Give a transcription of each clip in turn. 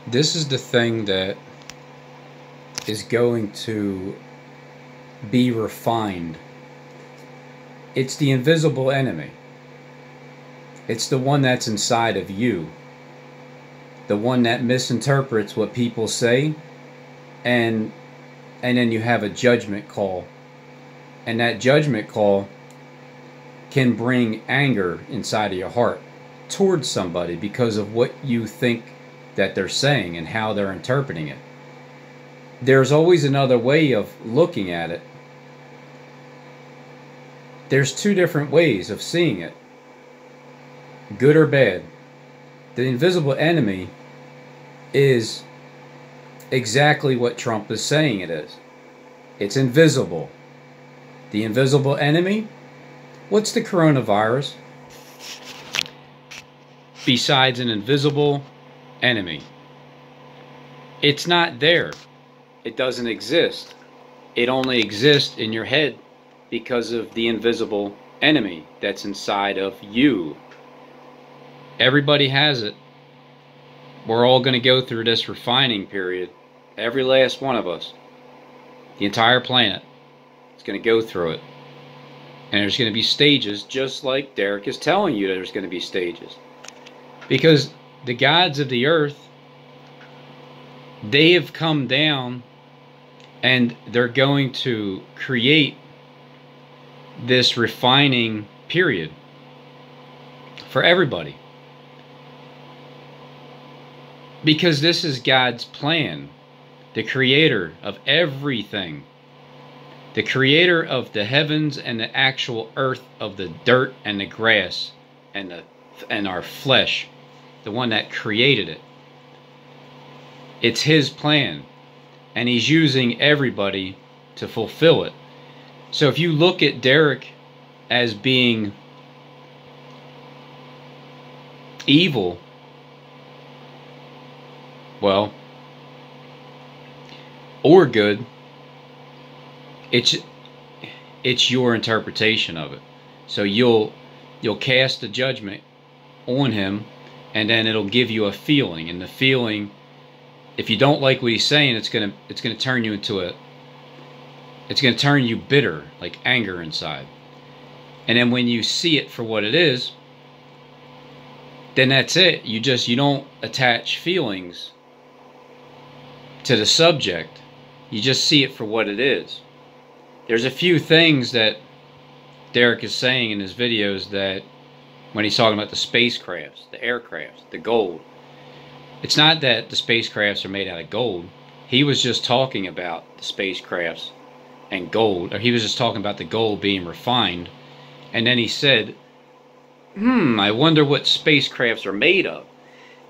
This is the thing that is going to be refined. It's the invisible enemy. It's the one that's inside of you. The one that misinterprets what people say, and then you have a judgment call. And that judgment call can bring anger inside of your heart towards somebody because of what you think that they're saying and how they're interpreting it. There's always another way of looking at it. There's two different ways of seeing it, good or bad. The invisible enemy is exactly what Trump is saying it is. It's invisible. The invisible enemy? What's the coronavirus besides an invisible enemy? It's not there. It doesn't exist. It only exists in your head because of the invisible enemy that's inside of you. Everybody has it. We're all going to go through this refining period. Every last one of us. The entire planet is going to go through it. And there's going to be stages, just like Derek is telling you there's going to be stages. Because the gods of the earth, they have come down and they're going to create this refining period for everybody. Because this is God's plan, the creator of everything. The creator of the heavens and the actual earth, of the dirt and the grass and our flesh, the one that created it. It's his plan, and he's using everybody to fulfill it. So if you look at Derek as being evil, well, or good, it's your interpretation of it. So you'll cast a judgment on him, and then it'll give you a feeling, and the feeling, if you don't like what he's saying, it's gonna turn you into it's gonna turn you bitter, like anger inside. And then when you see it for what it is, then that's it. You don't attach feelings to the subject. You just see it for what it is. There's a few things that Derek is saying in his videos that when he's talking about the spacecrafts, the aircrafts, the gold. It's not that the spacecrafts are made out of gold. He was just talking about the spacecrafts and gold, or he was just talking about the gold being refined. And then he said, I wonder what spacecrafts are made of.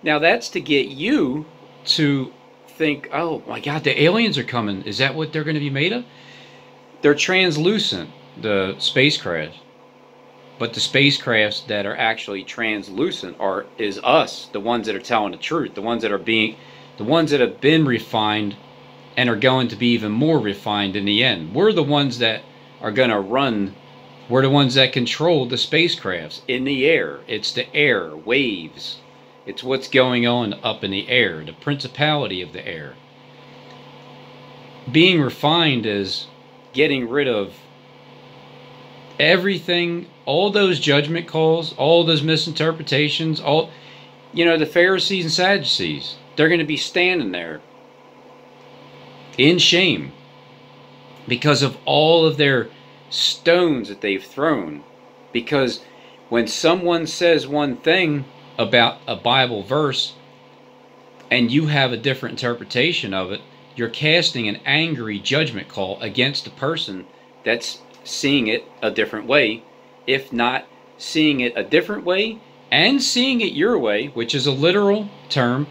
Now that's to get you to think, oh my God, the aliens are coming. Is that what they're going to be made of? They're translucent, the spacecrafts. But the spacecrafts that are actually translucent is us, the ones that are telling the truth, the ones that have been refined and are going to be even more refined in the end. We're the ones that are going to run. We're the ones that control the spacecrafts in the air. It's the air, waves. It's what's going on up in the air, the principality of the air. Being refined is getting rid of everything, all those judgment calls, all those misinterpretations, the Pharisees and Sadducees, they're going to be standing there in shame because of all of their stones that they've thrown. Because when someone says one thing about a Bible verse and you have a different interpretation of it, you're casting an angry judgment call against the person that's seeing it a different way, if not seeing it a different way and seeing it your way, which is a literal term,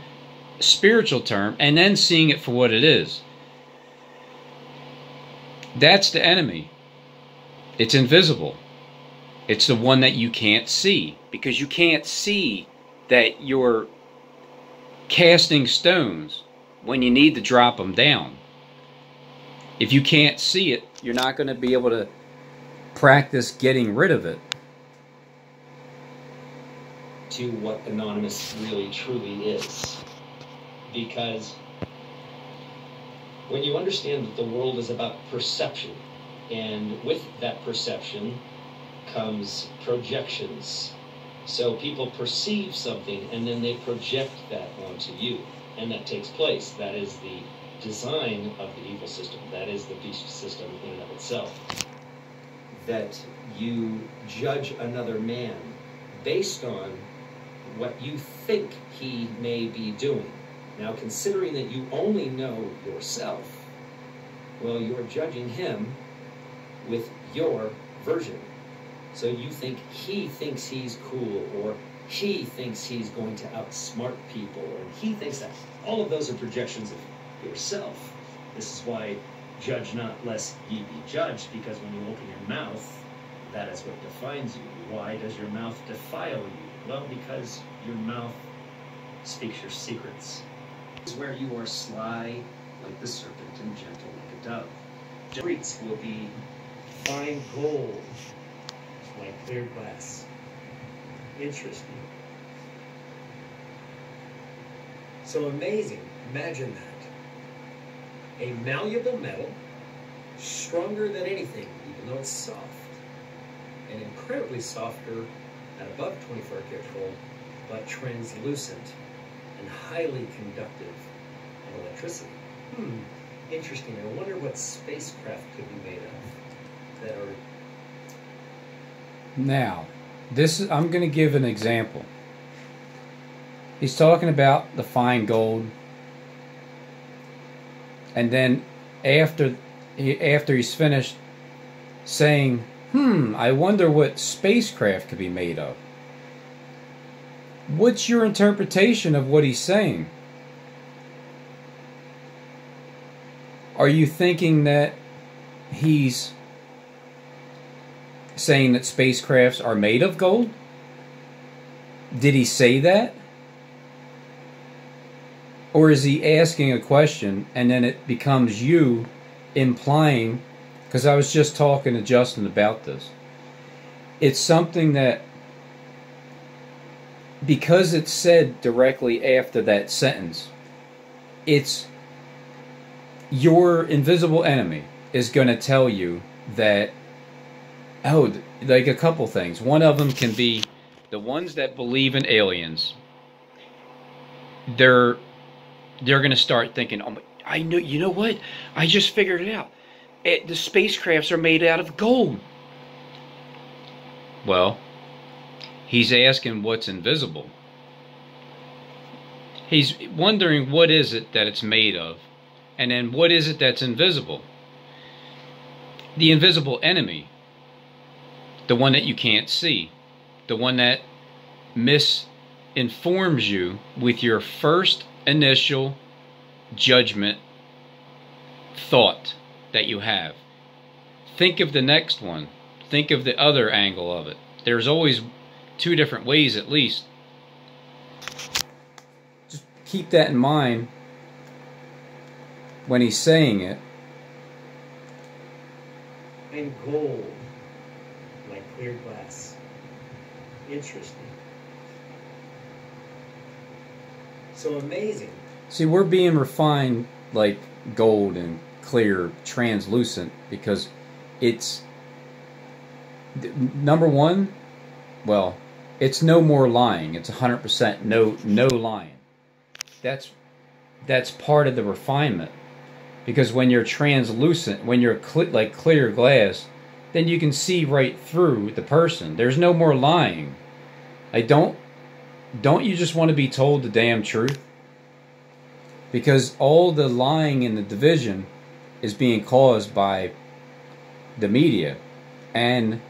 spiritual term, and then seeing it for what it is. That's the enemy. It's invisible. It's the one that you can't see, because you can't see that you're casting stones when you need to drop them down. If you can't see it, you're not going to be able to practice getting rid of it. To what Anonymous really truly is. because when you understand that the world is about perception, and with that perception comes projections. So people perceive something and then they project that onto you, and that takes place. That is the design of the evil system. That is the beast system in and of itself. That you judge another man based on what you think he may be doing. Now, considering that you only know yourself, well, you're judging him with your version. So you think he thinks he's cool, or he thinks he's going to outsmart people, and he thinks that. All of those are projections of yourself. This is why judge not lest ye be judged, because when you open your mouth, that is what defines you. Why does your mouth defile you? Well, because your mouth speaks your secrets. This is where you are sly like the serpent and gentle like a dove. Streets will be fine gold like clear glass. Interesting. So amazing. Imagine that. A malleable metal, stronger than anything, even though it's soft, and incredibly softer at above 24 karat gold, but translucent and highly conductive of electricity. Interesting. I wonder what spacecraft could be made of that are... Now, I'm going to give an example. He's talking about the fine gold, and then after he's finished saying, I wonder what spacecraft could be made of. What's your interpretation of what he's saying? Are you thinking that he's saying that spacecrafts are made of gold? Did he say that? Or is he asking a question and then it becomes you implying, because I was just talking to Justin about this. It's something that, because it's said directly after that sentence, it's your invisible enemy is going to tell you that, like a couple things. One of them can be the ones that believe in aliens. They're going to start thinking, oh, I know, you know what? I just figured it out. The spacecrafts are made out of gold. Well, he's asking what's invisible. He's wondering what is it that it's made of, and then what is it that's invisible. The invisible enemy, the one that you can't see, the one that misinforms you with your first initial judgment thought that you have. Think of the next one. Think of the other angle of it. There's always two different ways at least. Just keep that in mind when he's saying it. And gold, like clear glass. Interesting. So amazing. See, we're being refined like gold and clear, translucent, because it's, number one, well, it's no more lying. It's 100% no lying. That's part of the refinement. Because when you're translucent, when you're like clear glass, then you can see right through the person. There's no more lying. Don't you just want to be told the damn truth? Because all the lying and the division is being caused by the media and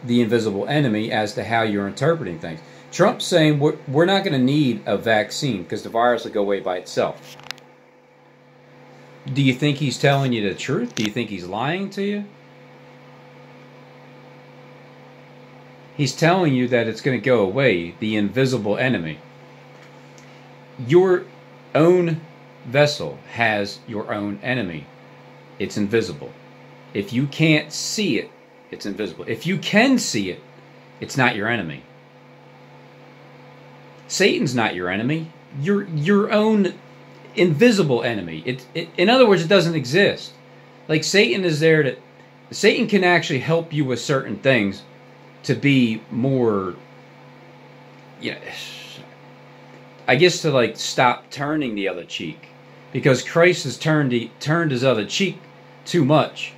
the invisible enemy as to how you're interpreting things. Trump's saying we're not going to need a vaccine because the virus will go away by itself. Do you think he's telling you the truth? Do you think he's lying to you? He's telling you that it's going to go away, the invisible enemy. Your own vessel has your own enemy. It's invisible. If you can't see it, it's invisible. If you can see it, it's not your enemy. Satan's not your enemy. Your own invisible enemy. In other words, it doesn't exist. Like Satan is there to, Satan can actually help you with certain things to be more, yeah, I guess to like stop turning the other cheek, because Christ has turned his other cheek too much,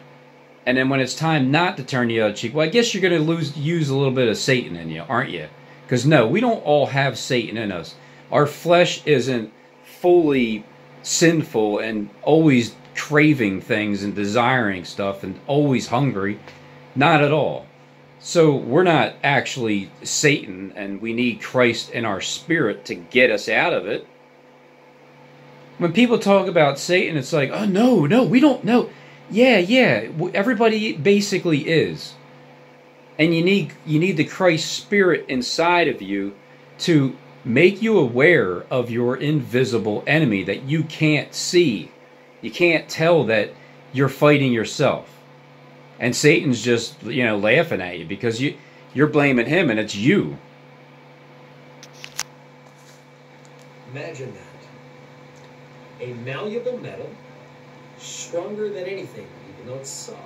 and then when it's time not to turn the other cheek, well, I guess you're going to use a little bit of Satan in you, aren't you? Because no, we don't all have Satan in us. Our flesh isn't fully sinful and always craving things and desiring stuff and always hungry. Not at all. So we're not actually Satan, and we need Christ in our spirit to get us out of it. When people talk about Satan, it's like, oh no, we don't know. Yeah, everybody basically is. And you need the Christ spirit inside of you to make you aware of your invisible enemy that you can't see. You can't tell that you're fighting yourself. And Satan's just, laughing at you because you're blaming him, and it's you. Imagine that. A malleable metal, stronger than anything, even though it's soft,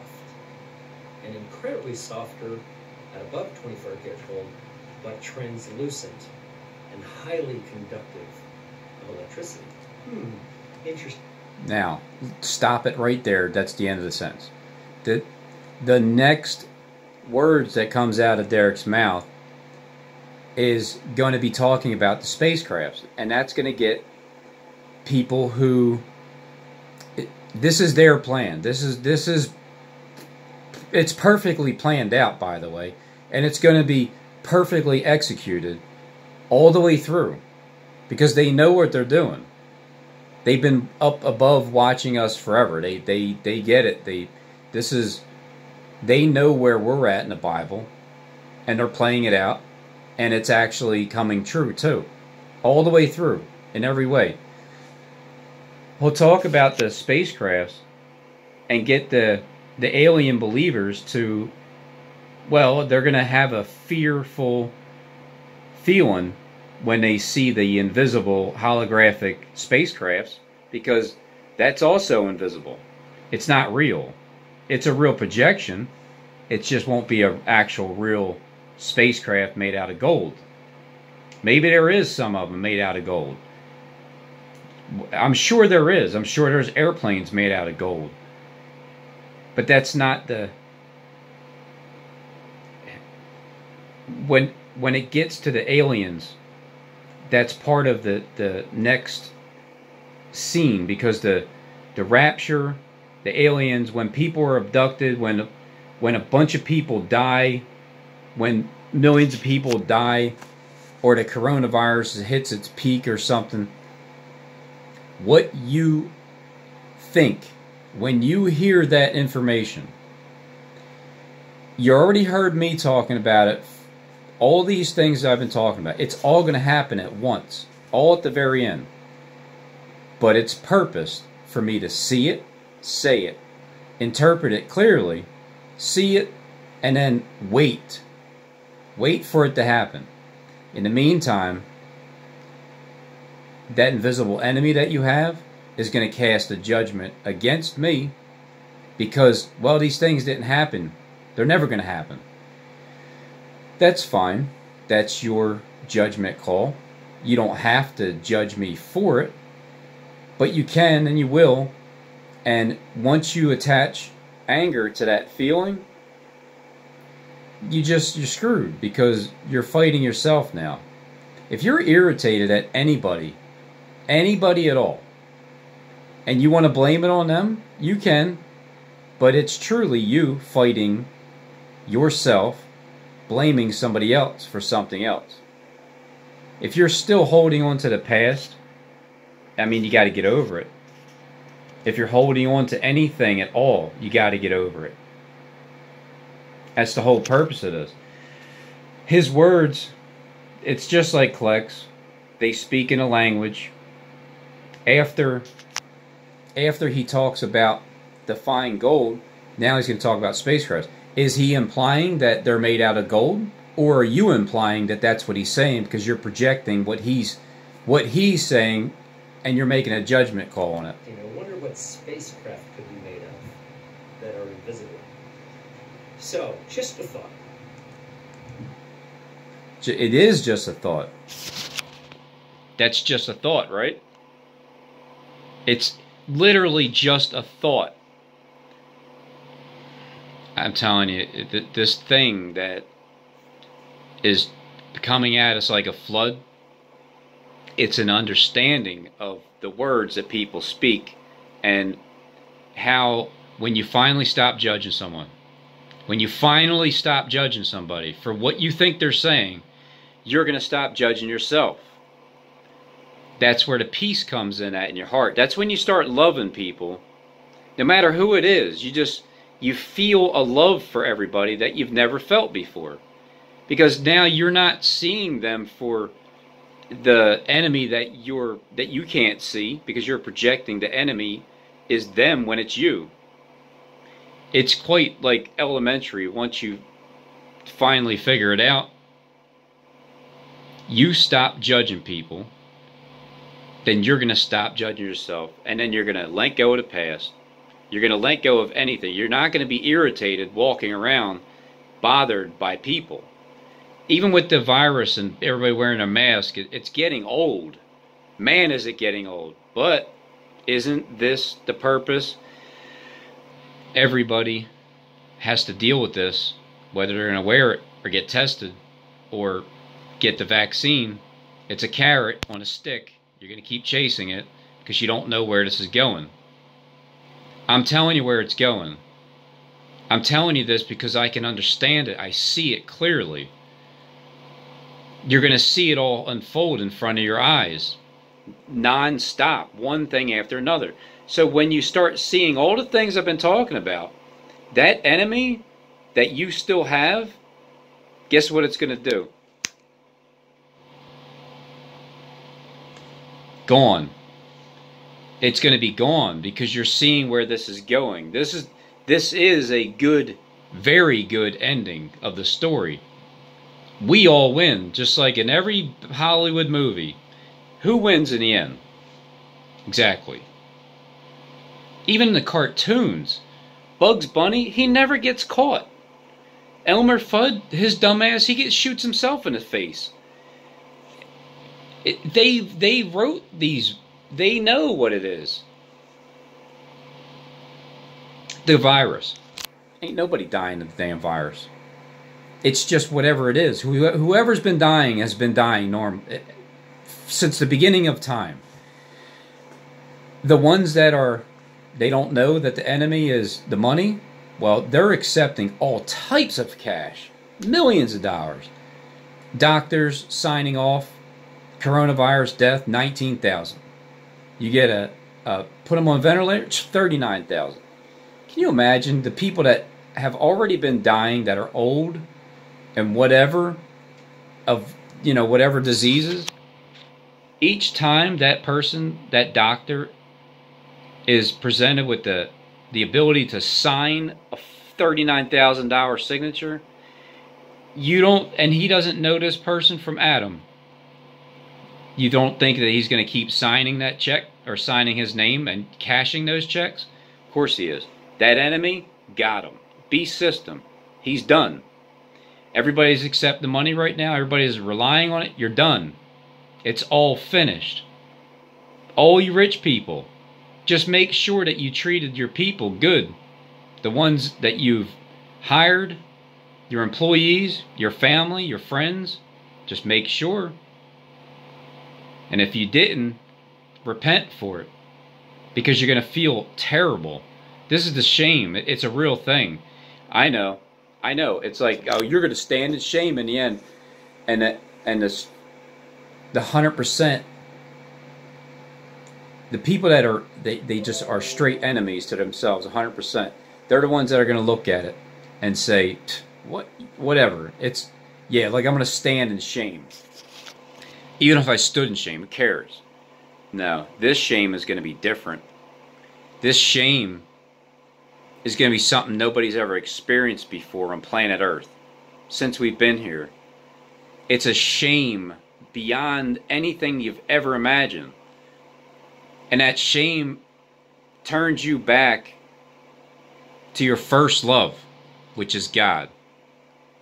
and incredibly softer at above 24 karat gold, but translucent and highly conductive of electricity. Interesting. Now, stop it right there. That's the end of the sentence. The next words that comes out of Derek's mouth is going to be talking about the spacecrafts, and that's going to get people who, this is their plan. It's perfectly planned out, by the way, and it's going to be perfectly executed all the way through, because they know what they're doing. They've been up above watching us forever. They get it. They know where we're at in the Bible, and they're playing it out, and it's actually coming true too, all the way through in every way. We'll talk about the spacecrafts and get the alien believers to, well, they're going to have a fearful feeling when they see the invisible holographic spacecrafts, because that's also invisible. It's not real. It's a real projection. It just won't be an actual real spacecraft made out of gold. Maybe there is some of them made out of gold. I'm sure there is. I'm sure there's airplanes made out of gold. But that's not the... When it gets to the aliens, that's part of the next scene, because the rapture, the aliens, when people are abducted, when a bunch of people die, when millions of people die, or the coronavirus hits its peak or something, what you think when you hear that information. You already heard me talking about it. All these things I've been talking about, it's all going to happen at once, all at the very end. But it's purposed for me to see it, say it, interpret it clearly, see it, and then wait. Wait for it to happen. In the meantime, that invisible enemy that you have is going to cast a judgment against me, because, well, these things didn't happen. They're never going to happen. That's fine. That's your judgment call. You don't have to judge me for it, but you can and you will. And once you attach anger to that feeling, you're screwed, because you're fighting yourself now. If you're irritated at anybody at all, and you want to blame it on them, you can, but it's truly you fighting yourself, blaming somebody else for something else. If you're still holding on to the past, I mean, you got to get over it. If you're holding on to anything at all, you got to get over it. That's the whole purpose of this. His words, it's just like Klex. They speak in a language. After he talks about the fine gold, now he's going to talk about spacecrafts. Is he implying that they're made out of gold? Or are you implying that that's what he's saying, because you're projecting what he's saying and you're making a judgment call on it. I wonder what spacecraft could be made of that are invisible. So, just a thought. It is just a thought. That's just a thought, right? It's literally just a thought. I'm telling you, this thing that is coming at us like a flood, it's an understanding of the words that people speak, and how when you finally stop judging someone, when you finally stop judging somebody for what you think they're saying, you're going to stop judging yourself. That's where the peace comes in at in your heart. That's when you start loving people, no matter who it is. You feel a love for everybody that you've never felt before, because now you're not seeing them for the enemy that you can't see, because you're projecting the enemy is them when it's you. It's quite like elementary. Once you finally figure it out, you stop judging people, then you're going to stop judging yourself, and then you're going to let go of the past. You're going to let go of anything. You're not going to be irritated walking around bothered by people. Even with the virus and everybody wearing a mask, it's getting old. Man, is it getting old. But isn't this the purpose? Everybody has to deal with this, whether they're going to wear it or get tested or get the vaccine. It's a carrot on a stick. You're going to keep chasing it because you don't know where this is going. I'm telling you where it's going. I'm telling you this because I can understand it. I see it clearly. You're going to see it all unfold in front of your eyes, non-stop, one thing after another. So when you start seeing all the things I've been talking about, that enemy that you still have, guess what it's going to do? Gone. It's going to be gone, because you're seeing where this is going. This is a good, very good ending of the story. We all win, just like in every Hollywood movie. Who wins in the end? Exactly. Even in the cartoons, Bugs Bunny, he never gets caught. Elmer Fudd, his dumbass, he shoots himself in the face. They wrote these. They know what it is. The virus. Ain't nobody dying of the damn virus. It's just whatever it is. Whoever's been dying has been dying since the beginning of time. The ones that they don't know that the enemy is the money, well, they're accepting all types of cash. Millions of dollars. Doctors signing off. Coronavirus death, 19,000. You get put them on ventilator, it's 39,000. Can you imagine the people that have already been dying, that are old and whatever diseases? Each time that person, that doctor, is presented with the ability to sign a $39,000 signature, and he doesn't know this person from Adam. You don't think that he's going to keep signing that check or signing his name and cashing those checks? Of course he is. That enemy, got him. Beast system, he's done. Everybody's accepting the money right now. Everybody's relying on it. You're done. It's all finished. All you rich people, just make sure that you treated your people good. The ones that you've hired, your employees, your family, your friends, just make sure. And if you didn't, repent for it, because you're going to feel terrible. This is the shame. It's a real thing. I know. It's like, oh, you're going to stand in shame in the end. And the 100%, the people that they just are straight enemies to themselves, 100%. They're the ones that are going to look at it and say, whatever. It's, yeah, like I'm going to stand in shame. Even if I stood in shame, who cares? No, this shame is going to be different. This shame is going to be something nobody's ever experienced before on planet Earth since we've been here. It's a shame beyond anything you've ever imagined. And that shame turns you back to your first love, which is God.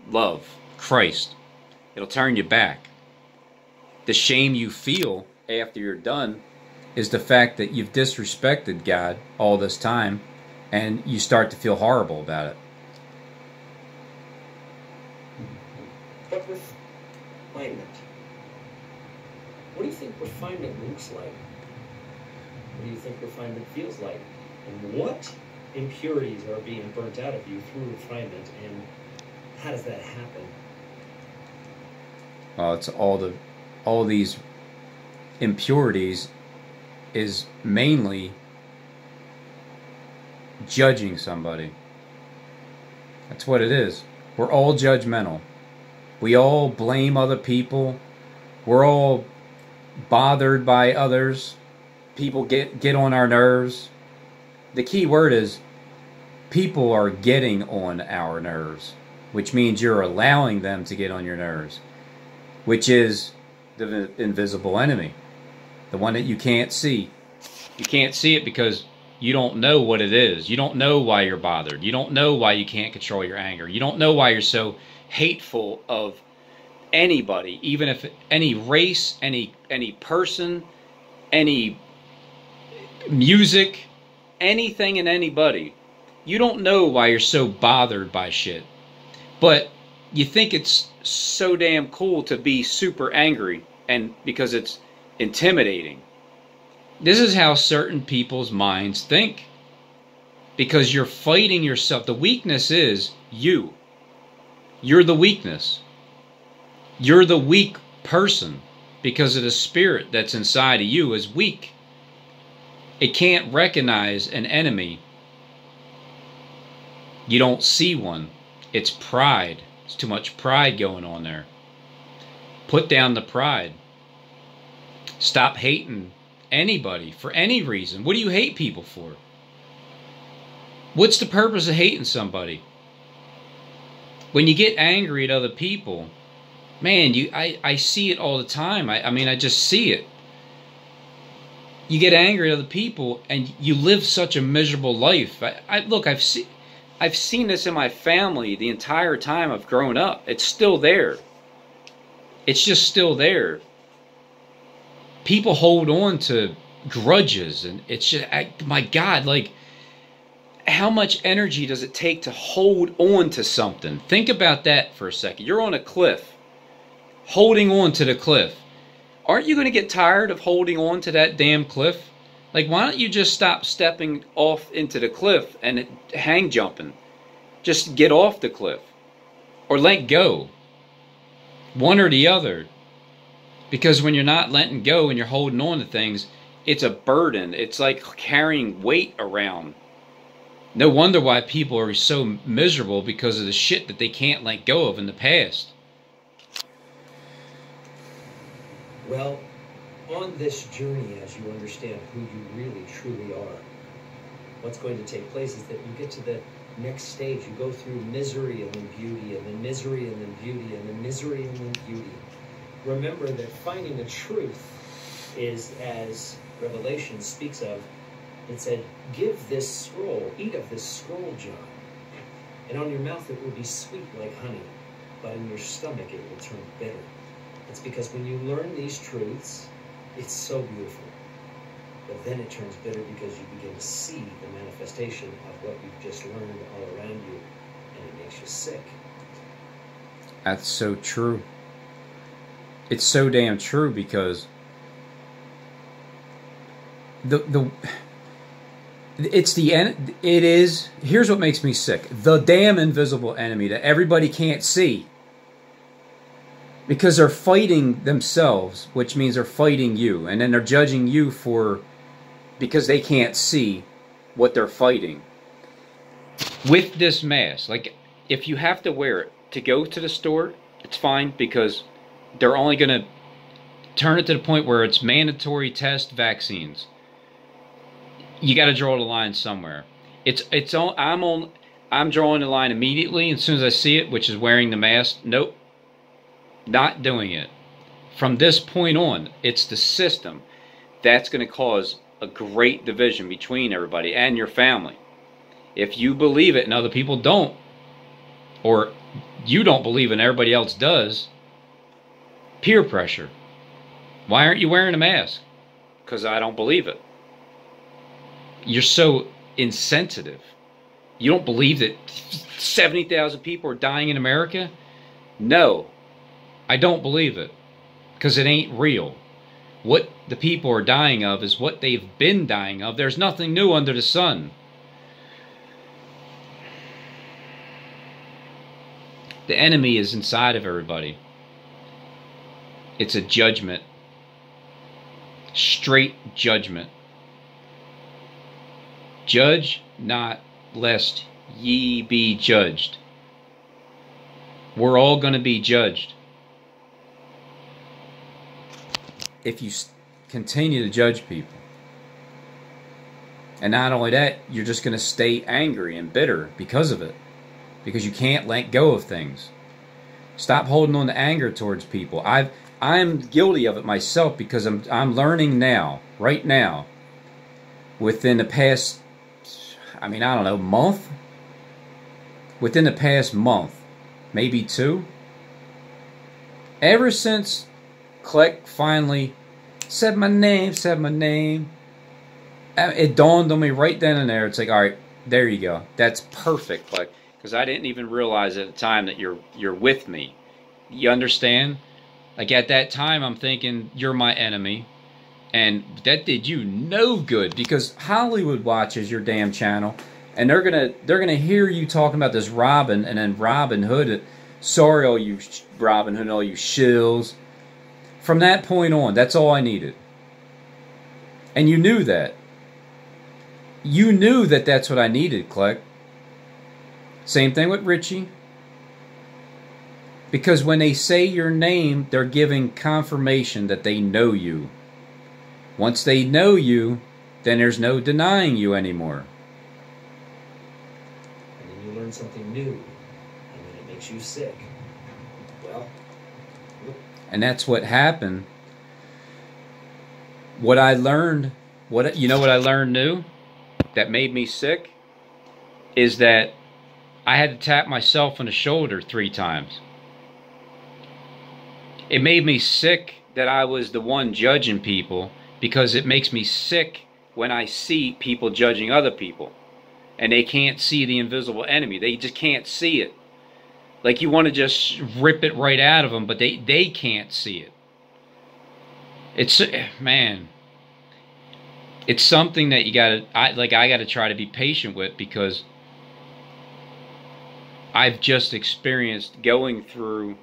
Love, Christ. It'll turn you back. The shame you feel after you're done is the fact that you've disrespected God all this time, and you start to feel horrible about it. But refinement. What do you think refinement looks like? What do you think refinement feels like? And what impurities are being burnt out of you through refinement, and how does that happen? Well, it's all these impurities is mainly judging somebody. That's what it is. We're all judgmental. We all blame other people. We're all bothered by others. People get on our nerves. The key word is people are getting on our nerves, which means you're allowing them to get on your nerves, which is the invisible enemy, the one that you can't see. You can't see it because you don't know what it is. You don't know why you're bothered. You don't know why you can't control your anger. You don't know why you're so hateful of anybody, even if any race, any person, any music, anything and anybody. You don't know why you're so bothered by shit. But you think it's so damn cool to be super angry, and because it's intimidating. This is how certain people's minds think. Because you're fighting yourself. The weakness is you. You're the weakness. You're the weak person because of the spirit that's inside of you is weak. It can't recognize an enemy. You don't see one. It's pride. There's too much pride going on there. Put down the pride. Stop hating anybody for any reason. What do you hate people for? What's the purpose of hating somebody? When you get angry at other people, man, I see it all the time. I mean, I just see it. You get angry at other people, and you live such a miserable life. Look, I've seen this in my family the entire time I've grown up. It's still there. It's just still there. People hold on to grudges, and it's just, my God, like, how much energy does it take to hold on to something? Think about that for a second. You're on a cliff, holding on to the cliff. Aren't you going to get tired of holding on to that damn cliff? Like, why don't you just stop stepping off into the cliff and hang jumping? Just get off the cliff. Or let go. One or the other. Because when you're not letting go and you're holding on to things, it's a burden. It's like carrying weight around. No wonder why people are so miserable, because of the shit that they can't let go of in the past. Well, on this journey, as you understand who you really truly are, what's going to take place is that you get to the next stage. You go through misery and then beauty, and then misery and then beauty, and then misery and then beauty. Remember that finding the truth is, as Revelation speaks of, it said, give this scroll, eat of this scroll, John, and on your mouth it will be sweet like honey, but in your stomach it will turn bitter. It's because when you learn these truths, it's so beautiful. But then it turns bitter because you begin to see the manifestation of what you've just learned all around you, and it makes you sick. That's so true. It's so damn true, because here's what makes me sick. The damn invisible enemy that everybody can't see. Because they're fighting themselves, which means they're fighting you. And then they're judging you because they can't see what they're fighting. With this mask, like, if you have to wear it to go to the store, it's fine, because they're only going to turn it to the point where it's mandatory test vaccines. You got to draw the line somewhere. I'm drawing the line immediately as soon as I see it, which is wearing the mask. Nope. Not doing it. From this point on, it's the system that's going to cause a great division between everybody and your family. If you believe it and other people don't, or you don't believe it and everybody else does, peer pressure. Why aren't you wearing a mask? Because I don't believe it. You're so insensitive. You don't believe that 70,000 people are dying in America? No, I don't believe it, because it ain't real. What the people are dying of is what they've been dying of. There's nothing new under the sun. The enemy is inside of everybody. It's a judgment. Straight judgment. Judge not, lest ye be judged. We're all going to be judged. If you continue to judge people. And not only that, you're just going to stay angry and bitter because of it. Because you can't let go of things. Stop holding on to anger towards people. I'm guilty of it myself, because I'm learning now, right now, within the past, I don't know, month? Within the past month, maybe 2. Ever since Kleck finally said my name, it dawned on me right then and there. It's like, all right, there you go. That's perfect, Kleck. Because I didn't even realize at the time that you're with me. You understand? Like, at that time, I'm thinking you're my enemy, and that did you no good, because Hollywood watches your damn channel, and they're gonna hear you talking about this Robin, and then Robin Hood. Sorry, all you Robin Hood, and all you shills. From that point on, that's all I needed, and you knew that. You knew that that's what I needed, Kleck. Same thing with Richie. Because when they say your name, they're giving confirmation that they know you. Once they know you, then there's no denying you anymore. And then you learn something new, and then it makes you sick. Well, and that's what happened. What I learned, you know what I learned new that made me sick, is that I had to tap myself on the shoulder 3 times. It made me sick that I was the one judging people, because it makes me sick when I see people judging other people. And they can't see the invisible enemy. They just can't see it. Like, you want to just rip it right out of them, but they can't see it. It's, man, it's something that I gotta try to be patient with, because I've just experienced going through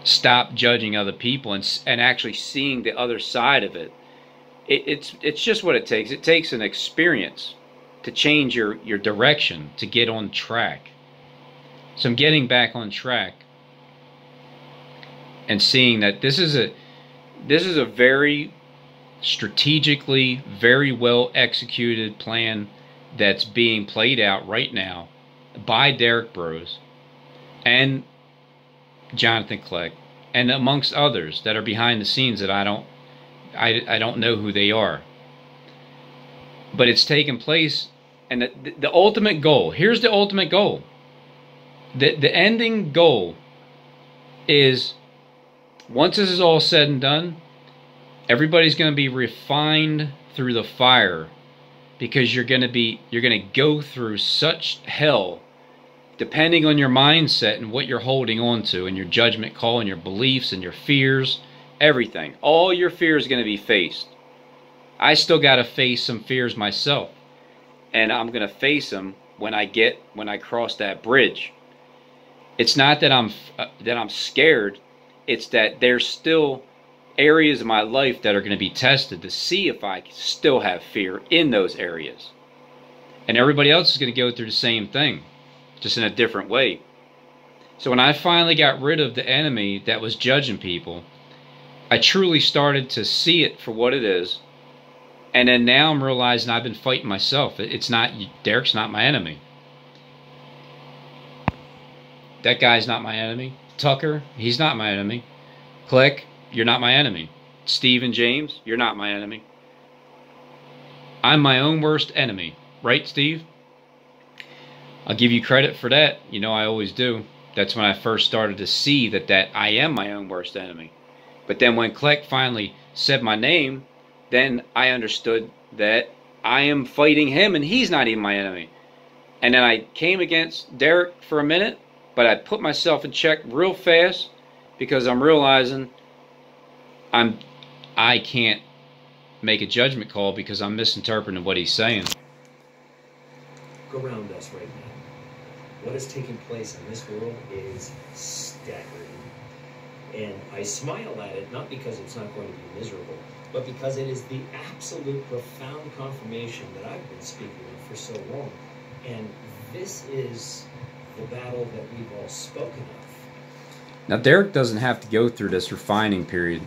stop judging other people and actually seeing the other side of it. It's just what it takes. It takes an experience to change your direction, to get on track. So I'm getting back on track and seeing that this is a very strategically, very well executed plan that's being played out right now by Derek Bros and Jonathan Kleck, and amongst others that are behind the scenes that I don't know who they are. But it's taken place, and the ultimate goal, here's the ultimate goal. The ending goal is, once this is all said and done, everybody's going to be refined through the fire, because you're going to go through such hell, depending on your mindset and what you're holding on to, and your judgment call, and your beliefs, and your fears, everything. All your fears are going to be faced. I still got to face some fears myself, and I'm going to face them when I cross that bridge. It's not that I'm scared. It's that there's still areas of my life that are going to be tested to see if I still have fear in those areas. And everybody else is going to go through the same thing, just in a different way. So when I finally got rid of the enemy that was judging people, I truly started to see it for what it is. And then now I'm realizing I've been fighting myself. It's not, Derek's not my enemy. That guy's not my enemy. Tucker, he's not my enemy. Kleck, you're not my enemy. Steve and James, you're not my enemy. I'm my own worst enemy. Right, Steve? I'll give you credit for that. You know I always do. That's when I first started to see that I am my own worst enemy. But then when Kleck finally said my name, then I understood that I am fighting him and he's not even my enemy. And then I came against Derek for a minute, but I put myself in check real fast because I'm realizing I can't make a judgment call because I'm misinterpreting what he's saying. Look around us right now. What is taking place in this world is staggering. And I smile at it, not because it's not going to be miserable, but because it is the absolute profound confirmation that I've been speaking of for so long. And this is the battle that we've all spoken of. Now, Derek doesn't have to go through this refining period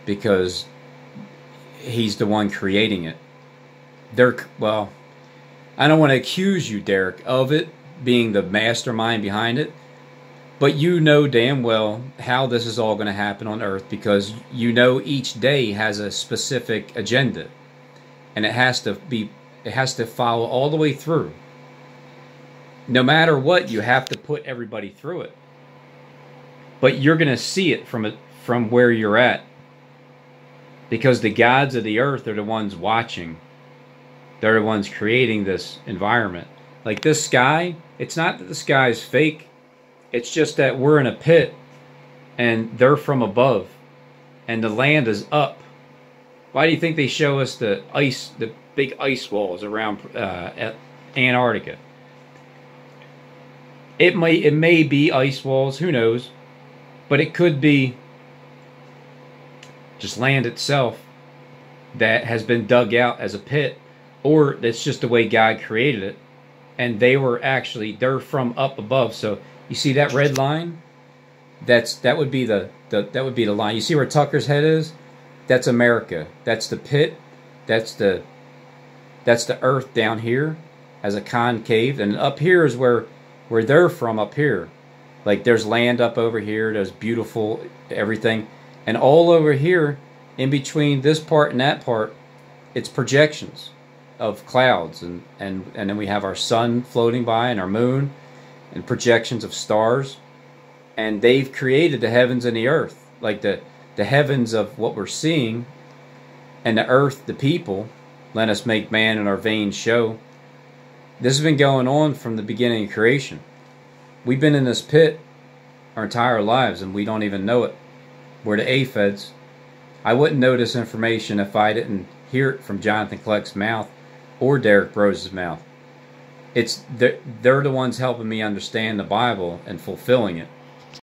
because he's the one creating it. Well, I don't want to accuse you, Derek, of it being the mastermind behind it, but you know damn well how this is all going to happen on Earth because you know each day has a specific agenda, and it has to follow all the way through. No matter what, you have to put everybody through it. But you're going to see it from where you're at. Because the gods of the earth are the ones watching. They're the ones creating this environment. Like this sky, it's not that the sky is fake. It's just that we're in a pit and they're from above. And the land is up. Why do you think they show us the big ice walls around Antarctica? It may be ice walls, who knows? But it could be just land itself that has been dug out as a pit, or that's just the way God created it. And they're from up above. So you see that red line? That would be the line. You see where Tucker's head is? That's America. That's the pit. That's the earth down here as a concave, and up here is where they're from up here. Like there's land up over here, there's beautiful everything. And all over here, in between this part and that part, it's projections of clouds. And then we have our sun floating by and our moon and projections of stars. And they've created the heavens and the earth. Like the heavens of what we're seeing and the earth, the people. Let us make man in our vain show. This has been going on from the beginning of creation. We've been in this pit our entire lives and we don't even know it. We're the aphids. I wouldn't know this information if I didn't hear it from Jonathan Kleck's mouth or Derek Brose's mouth. They're the ones helping me understand the Bible and fulfilling it.